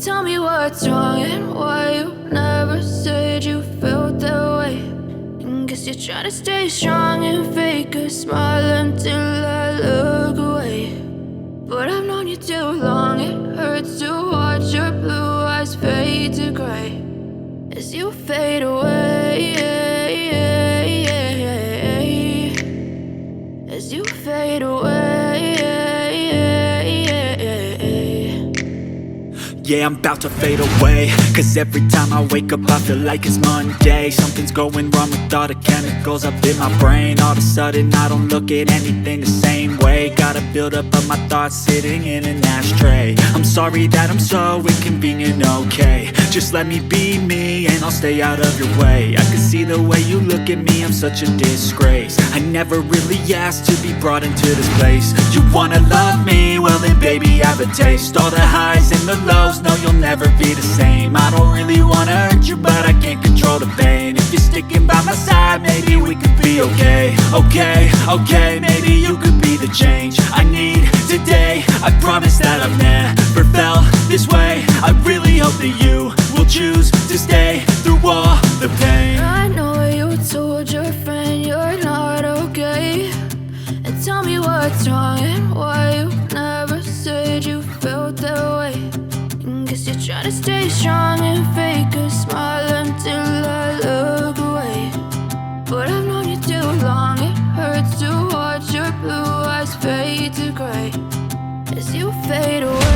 Tell me what's wrong and why you never said you felt that way. And guess you're trying to stay strong and fake a smile until I look away. But I've known you too long, it hurts to watch your blue eyes fade to gray as you fade away, as you fade away. Yeah, I'm about to fade away, cause every time I wake up I feel like it's Monday. Something's going wrong with all the chemicals up in my brain. All of a sudden I don't look at anything the same way. Got a buildup of my thoughts sitting in an ashtray. I'm sorry that I'm so inconvenient, okay. Just let me be me and I'll stay out of your way. I can see the way you look at me, I'm such a disgrace. I never really asked to be brought into this place. You wanna love me? Well then baby, have a taste. All the highs and the lows, no, you'll never be the same. I don't really wanna hurt you, but I can't control the pain. If you're sticking by my side, maybe we could be okay. Okay, maybe you could be the change I need today. I promise that I've never felt this way. I really hope that you will choose to stay through all the pain. I know you told your friend you're not okay, and tell me what's wrong and why you never said you felt that way. Guess you're trying to stay strong and fake a smile until I look away. But I've known you too long, it hurts to watch your blue eyes fade to gray as you fade away.